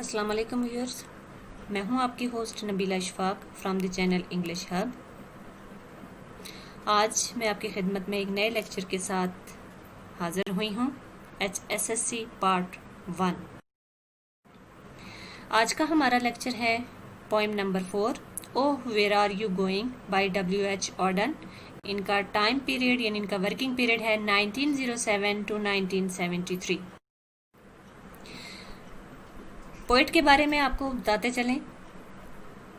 अस्सलाम वालेकुम व्यूअर्स, मैं हूं आपकी host Nabila Ishfaq from the channel English hub. आज मैं आपकी खिदमत में एक नए लेक्चर के साथ हाज़िर हुई हूं, HSSC पार्ट 1। आज का हमारा लेक्चर है poem number 4, oh where are you going by W.H. Auden. इनका टाइम पीरियड यानी इनका वर्किंग पीरियड है 1907 टू 1973। पोइट के बारे में आपको बताते चलें,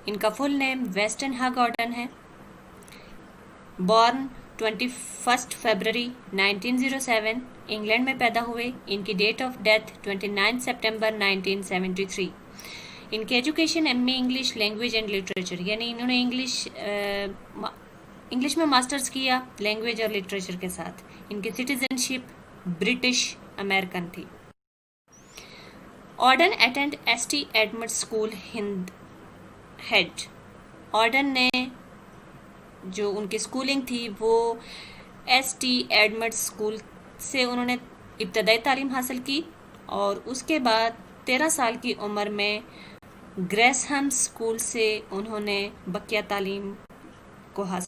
इनका फुल नेम वेस्टन हग ऑर्डन है। बॉर्न 21 फरवरी 1907 इंग्लैंड में पैदा हुए। इनकी डेट ऑफ डेथ 29 सितंबर 1973। इनकी education MA English language and literature, यानी इन्होंने इंग्लिश में मास्टर्स किया लैंग्वेज और लिटरेचर के साथ। इनकी सिटीजनशिप ब्रिटिश अमेरिकन थी। Auden attend ST Edmund school Hindhead. Auden ने जो उनकी स्कूलिंग थी वो ST एडमंड स्कूल से उन्होंने इब्तदाई तालीम हासिल की और उसके बाद 13 साल की उम्र में ग्रेसहम स्कूल से उन्होंने बकिया तालीम को हासिल।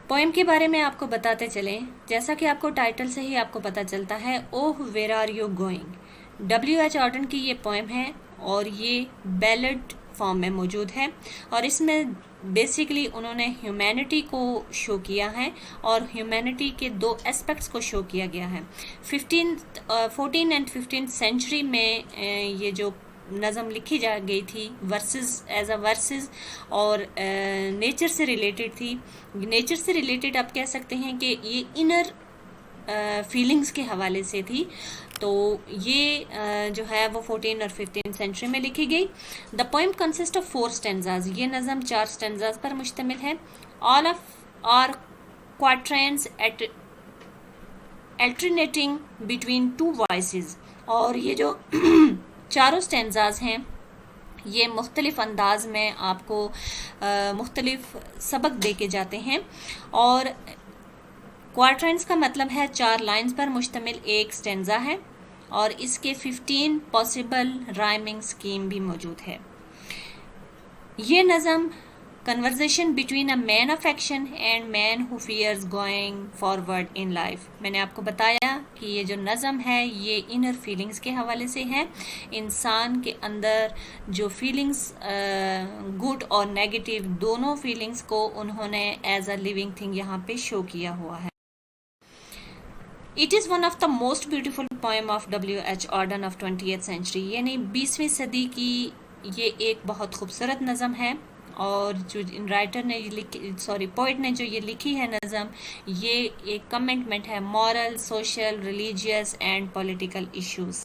पोएम के बारे में आपको बताते चलें, जैसा कि आपको टाइटल से ही आपको पता चलता है, oh where are you going. W.H. Auden की ये पोएम है और ये बैलेड फॉर्म में मौजूद है और इसमें बेसिकली उन्होंने ह्यूमैनिटी को शो किया है और ह्यूमैनिटी के दो एस्पेक्ट्स को शो किया गया है। 14 एंड 15 सेंचुरी में ये जो नज़म लिखी जा गई थी एज अ वर्सेस और नेचर से रिलेटेड थी। नेचर से रिलेटेड आप कह सकते हैं कि ये इनर फीलिंग्स के हवाले से थी। तो ये जो है वो 14 और 15 सेंचुरी में लिखी गई। The poem consist of 4 stanzas. ये नज़म 4 स्टेंजाज पर मुश्तमिल है। All of are quatrains alternating between 2 voices. और ये जो चारों स्टेंजाज हैं ये मुख्तलिफ अंदाज में आपको मुख्तलिफ सबक दे के जाते हैं। और क्वार्ट्रेंस का मतलब है 4 लाइंस पर मुश्तमिल एक स्टेंजा है और इसके 15 पॉसिबल राइमिंग स्कीम भी मौजूद है। ये नज़म conversation between a man of action and man who fears going forward in life. मैंने आपको बताया कि ये जो नज़म है ये इनर फीलिंग्स के हवाले से है। इंसान के अंदर जो फीलिंग्स गुड और नेगेटिव दोनों फीलिंग्स को उन्होंने एज अ लिविंग थिंग यहाँ पे शो किया हुआ है। It is one of the most beautiful poem of W.H. Auden of 20th century, यानी 20वीं सदी की ये एक बहुत खूबसूरत नज़म है। और जो राइटर ने पोइट ने जो ये लिखी है नज़म, ये एक कमिटमेंट है moral, social, religious and political issues.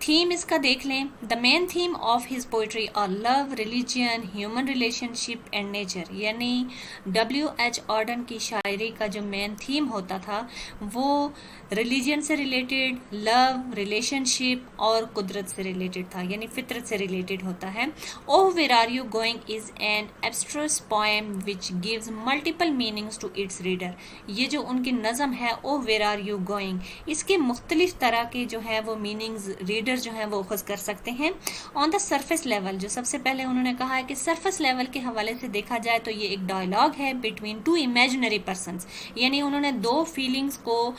Theme इसका देख लें। The main theme of his poetry are love, religion, human relationship and nature. यानी W.H. ऑर्डन की शायरी का जो मेन थीम होता था वो रिलीजन से रिलेटेड, लव, रिलेशनशिप और कुदरत से रिलेटेड था, यानी फितरत से रिलेटेड होता है। Oh where are you going is an abstract poem which gives multiple meanings to its reader. ये जो उनकी नज़म है oh where are you going, इसके मुख्तलिफ तरह के जो है वो मीनिंग्स रीडर जो है वो खुद कर सकते हैं। ऑन द सरफेस लेवल, जो सबसे पहले उन्होंने कहा है कि सरफेस लेवल के हवाले से देखा जाए तो ये एक डायलॉग है बिटवीन 2 इमेजिनरी पर्सन्स। यानी उन्होंने 2 फीलिंग्स को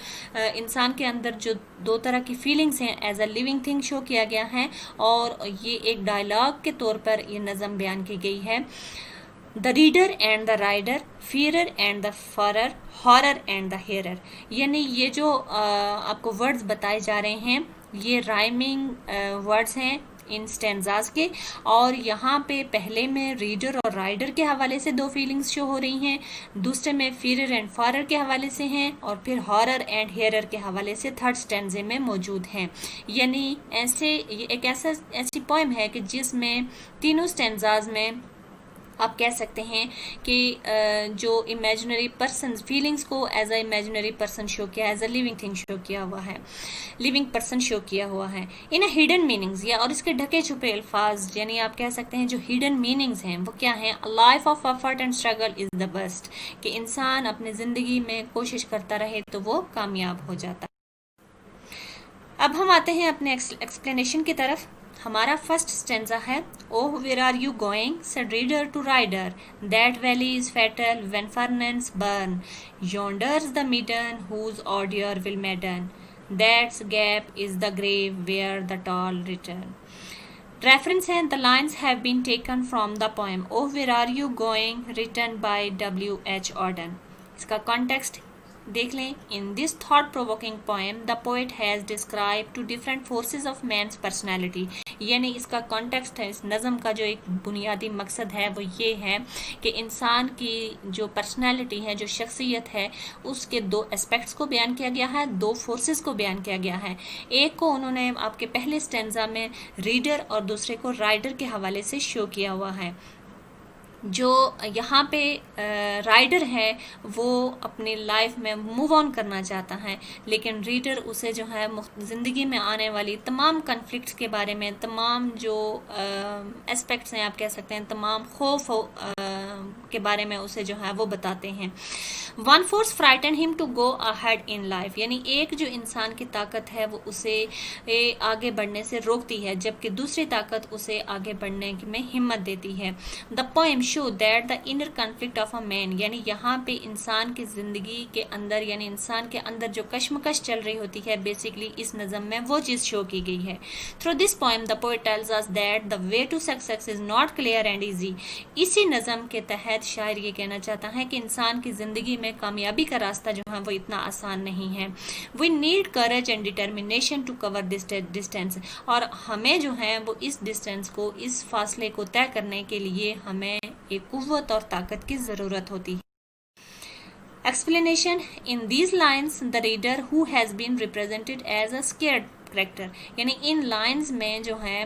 इंसान के अंदर जो 2 तरह की फीलिंग्स हैं as a living thing show किया गया है और ये एक डायलॉग के तौर पर ये नज़म बयान की गई है। The reader and the rider, fearer and the farer, horror and the hearer. यानी ये जो आपको वर्ड्स बताए जा रहे हैं ये राइमिंग वर्ड्स हैं इन स्टेंजाज के। और यहाँ पे पहले में रीडर और राइडर के हवाले से 2 फीलिंग्स शो हो रही हैं, दूसरे में फियरर एंड फॉरर के हवाले से हैं और फिर हॉरर एंड हेरर के हवाले से 3rd स्टेंजे में मौजूद हैं। यानी ये एक ऐसी पोएम है कि जिसमें तीनों स्टेंजाज में आप कह सकते हैं कि जो इमेजिनरी पर्सन फीलिंग्स को as a imaginary person show किया, as a living thing show किया हुआ है, लिविंग पर्सन शो किया हुआ है। इन हिडन मीनिंग्स या और इसके ढके छुपे अल्फाज, यानी आप कह सकते हैं जो हिडन मीनिंग्स हैं वो क्या हैं। Life of effort and struggle is the best, कि इंसान अपनी ज़िंदगी में कोशिश करता रहे तो वो कामयाब हो जाता है। अब हम आते हैं अपने एक्सप्लेनेशन की तरफ। हमारा फर्स्ट स्टेंजा है, oh where are you going, said reader to rider, that valley is fatal when furnaces burn, yonder's the midden whose ऑर्डियर will madden, that's gap is the grave where the tall return. Reference है, the lines have been taken from the poem oh where are you going written by W.H. Auden. इसका context देख लें। In this thought provoking poem the poet has describe two different forces of mains personality, यानी इसका context है, इस नज़म का जो एक बुनियादी मकसद है वो ये है कि इंसान की जो पर्सनैलिटी है, जो शख्सियत है, उसके दो एस्पेक्ट्स को बयान किया गया है, दो फोर्सेस को बयान किया गया है। एक को उन्होंने आपके पहले स्टेंजा में रीडर और दूसरे को राइडर के हवाले से शो किया हुआ है। जो यहाँ पे राइडर है वो अपनी लाइफ में मूव ऑन करना चाहता है, लेकिन रीडर उसे जो है ज़िंदगी में आने वाली तमाम कन्फ्लिक्ट्स के बारे में, तमाम जो एस्पेक्ट्स हैं, आप कह सकते हैं तमाम खौफ के बारे में उसे जो है वो बताते हैं। One force frighten him to go ahead in life, यानी एक जो इंसान की ताकत है वो उसे आगे बढ़ने से रोकती है, जबकि दूसरी ताकत उसे आगे बढ़ने में हिम्मत देती है। The poem show that the inner conflict of a man, यानी यहाँ पे इंसान की ज़िंदगी के अंदर, यानी इंसान के अंदर जो कश्मकश चल रही होती है, बेसिकली इस नज़म में वो चीज़ शो की गई है। Through this poem the poet tells us that the way to success is not clear and easy. इसी नज़म के तहत शायर ये कहना चाहता है कि इंसान की ज़िंदगी में कामयाबी का रास्ता जो है वो इतना आसान नहीं है। We need courage and determination to cover this distance, और हमें जो है वो इस डिस्टेंस को, इस फासले को तय करने के लिए हमें एक कुव्वत और ताकत की ज़रूरत होती है। Explanation, in these lines the reader who has been represented as a scared character, यानी इन लाइन्स में जो है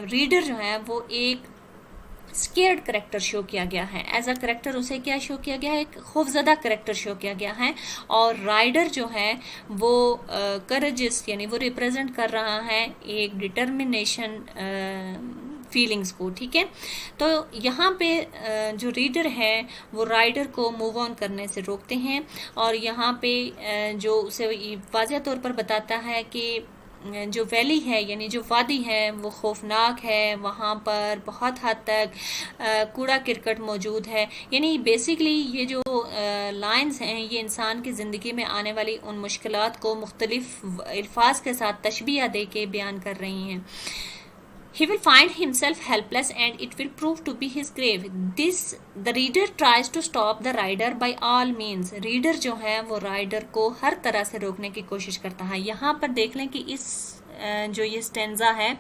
रीडर जो है वो एक स्केयर्ड करेक्टर शो किया गया है। एज अ करेक्टर उसे क्या शो किया गया है, एक खौफजदा करेक्टर शो किया गया है, और राइडर जो है वो करेजिस, यानी वो रिप्रेजेंट कर रहा है एक डिटर्मिनेशन फीलिंग्स को। ठीक है, तो यहाँ पे जो रीडर है वो राइडर को मूव ऑन करने से रोकते हैं, और यहाँ पे जो उसे वाज़ह तौर पर बताता है कि जो वैली है, यानी जो वादी है, वो खौफनाक है, वहाँ पर बहुत हद तक कूड़ा किरकट मौजूद है। यानी बेसिकली ये जो लाइंस हैं ये इंसान की ज़िंदगी में आने वाली उन मुश्किलात को मुख्तलिफ अल्फाज के साथ तशबीह दे के बयान कर रही हैं। He will find himself helpless and it will prove to be his grave. The reader tries to stop the rider by all means. Reader जो है वो राइडर को हर तरह से रोकने की कोशिश करता है। यहाँ पर देख लें कि इस जो ये स्टेंजा है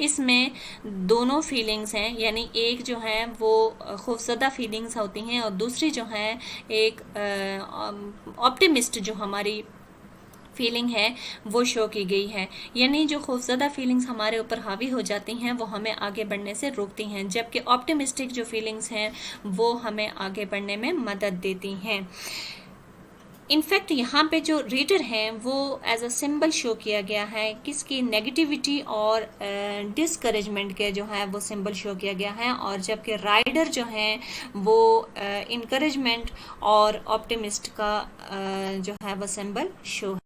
इसमें दोनों फीलिंग्स हैं, यानी एक जो है वो खौफजदा फीलिंग्स होती हैं, और दूसरी जो है एक ऑप्टिमिस्ट जो हमारी फीलिंग है वो शो की गई है। यानी जो खौफजदा फीलिंग्स हमारे ऊपर हावी हो जाती हैं वो हमें आगे बढ़ने से रोकती हैं, जबकि ऑप्टिमिस्टिक जो फीलिंग्स हैं वो हमें आगे बढ़ने में मदद देती हैं। इनफैक्ट यहाँ पे जो रीडर हैं वो एज अ सिंबल शो किया गया है, किसकी, नेगेटिविटी और डिस्करेजमेंट के जो है वो सिंबल शो किया गया है, और जबकि राइडर जो हैं वो इनकरेजमेंट और ऑप्टिमिस्ट का जो है वो सिंबल शो है।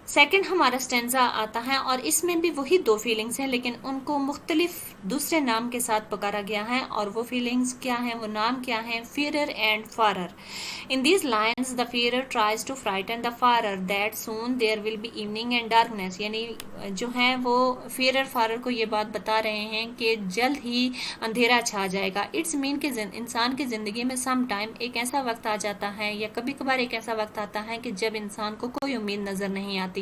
सेकंड हमारा स्टेंजा आता है और इसमें भी वही दो फीलिंग्स हैं, लेकिन उनको मुख्तलिफ दूसरे नाम के साथ पुकारा गया है, और वो फीलिंग्स क्या हैं, वो नाम क्या हैं, fearer and farer. In these lines the fearer tries to frighten the farer that soon there will be evening and darkness, यानी जो है वो फीरर फारर को ये बात बता रहे हैं कि जल्द ही अंधेरा छा जाएगा। इट्स मीन कि इंसान की ज़िंदगी में सम टाइम एक ऐसा वक्त आ जाता है, या कभी कभार एक ऐसा वक्त आता है कि जब इंसान को कोई उम्मीद नज़र नहीं आती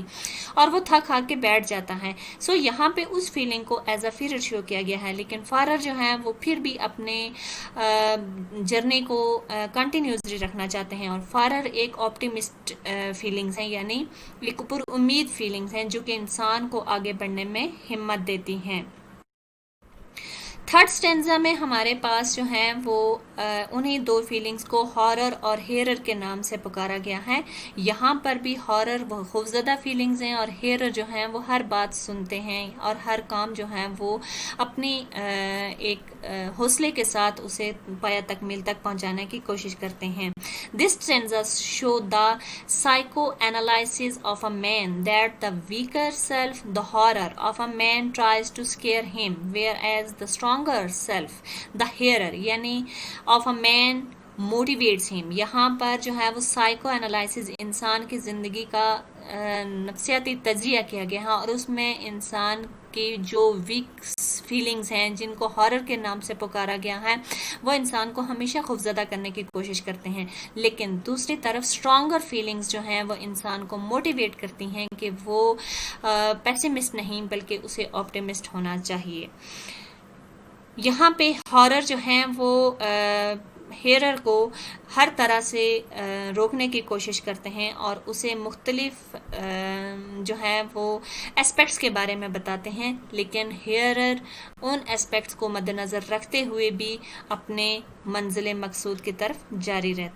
और वो थक हार के बैठ जाता है। सो यहाँ पे उस फीलिंग को एज अ फीरर शो किया गया है, लेकिन फारर जो है वो फिर भी अपने जर्नी को कंटिन्यूसली रखना चाहते हैं, और फारर एक ऑप्टिमिस्ट फीलिंग्स हैं, यानी एक पुरुम्मीद फीलिंग्स हैं जो कि इंसान को आगे बढ़ने में हिम्मत देती हैं। थर्ड स्टेंजा में हमारे पास जो है वो उन्हीं दो फीलिंग्स को हॉरर और हेरर के नाम से पुकारा गया है। यहाँ पर भी हॉरर वो खौफजदा फीलिंग्स हैं और हेरर जो हैं वो हर बात सुनते हैं और हर काम जो है वो अपनी एक हौसले के साथ उसे पाया तकमील तक पहुँचाने की कोशिश करते हैं। This stanza show the psycho analysis of a man that the weaker self the horror of a man tries to scare him whereas the stronger self the hearer यानी of a man motivates him. यहाँ पर जो है वो psycho analysis इंसान की ज़िंदगी का नफ्सियाती तजिया किया गया है और उसमें इंसान की जो वीक फीलिंग्स हैं जिनको हॉरर के नाम से पुकारा गया है वो इंसान को हमेशा खौफजदा करने की कोशिश करते हैं, लेकिन दूसरी तरफ स्ट्रॉन्गर फीलिंग्स जो हैं वो इंसान को मोटिवेट करती हैं कि वो पेसिमिस्ट नहीं बल्कि उसे ऑप्टिमिस्ट होना चाहिए। यहाँ पे हॉरर जो हैं वो हेरर को हर तरह से रोकने की कोशिश करते हैं और उसे मुख्तलिफ जो है वो एस्पेक्ट्स के बारे में बताते हैं, लेकिन हेरर उन एस्पेक्ट्स को मद्देनज़र रखते हुए भी अपने मंजिल मकसूद की तरफ जारी रहते।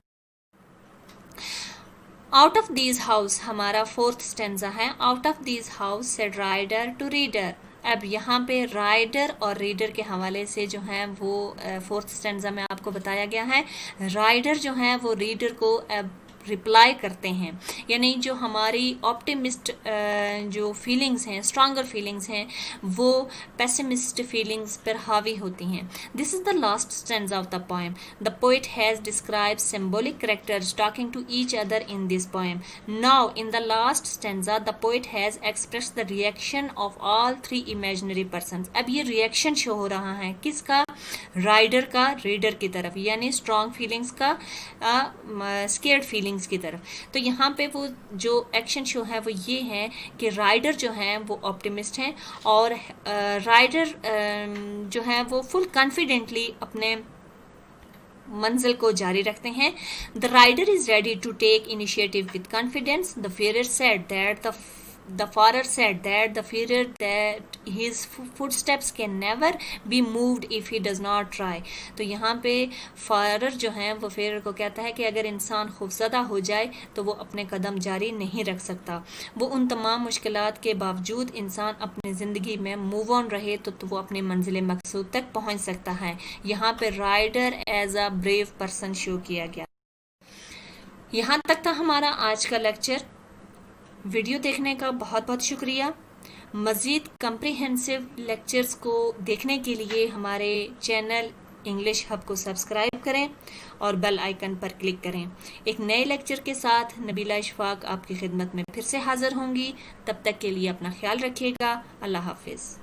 आउट ऑफ दीज हाउस हमारा फोर्थ स्टेंजा है। Out of these house said rider to reader. अब यहाँ पे राइडर और रीडर के हवाले से जो है वो फोर्थ स्टेंजा में आपको बताया गया है। राइडर जो है वो रीडर को अब रिप्लाई करते हैं, यानी जो हमारी ऑप्टिमिस्ट जो फीलिंग्स हैं, स्ट्रॉन्गर फीलिंग्स हैं, वो पेसिमिस्ट फीलिंग्स पर हावी होती हैं। This is the last stanza of the poem. The poet has described symbolic characters talking to each other in this poem. Now in the last stanza the poet has expressed the reaction of all three imaginary persons. अब ये reaction show हो रहा है किसका? Rider का reader की तरफ, यानी स्ट्रॉन्ग फीलिंग्स का स्केर्ड फीलिंग्स की तरफ। तो यहाँ पे वो जो एक्शन शो है वो ये है कि राइडर जो है वो ऑप्टिमिस्ट हैं और राइडर जो है वो फुल कॉन्फिडेंटली अपने मंजिल को जारी रखते हैं। The rider is ready to take initiative with confidence. The fearer said that The father said that the fearer that his footsteps can never be moved if he does not try। तो यहाँ पे फारर जो है वो Ferrer को कहता है कि अगर इंसान खौफज़दा हो जाए तो वो अपने कदम जारी नहीं रख सकता। वो उन तमाम मुश्किलात के बावजूद इंसान अपनी ज़िंदगी में मूव ऑन रहे तो वो अपने मंजिल मकसूद तक पहुँच सकता है। यहाँ पे rider as a brave person show किया गया। यहाँ तक था हमारा आज का लेक्चर। वीडियो देखने का बहुत बहुत शुक्रिया। मज़ीद कम्प्रिहेंसिव लेक्चर्स को देखने के लिए हमारे चैनल इंग्लिश हब को सब्सक्राइब करें और बेल आइकन पर क्लिक करें। एक नए लेक्चर के साथ नबीला इशफाक आपकी खिदमत में फिर से हाज़िर होंगी। तब तक के लिए अपना ख्याल रखिएगा। अल्लाह हाफिज़।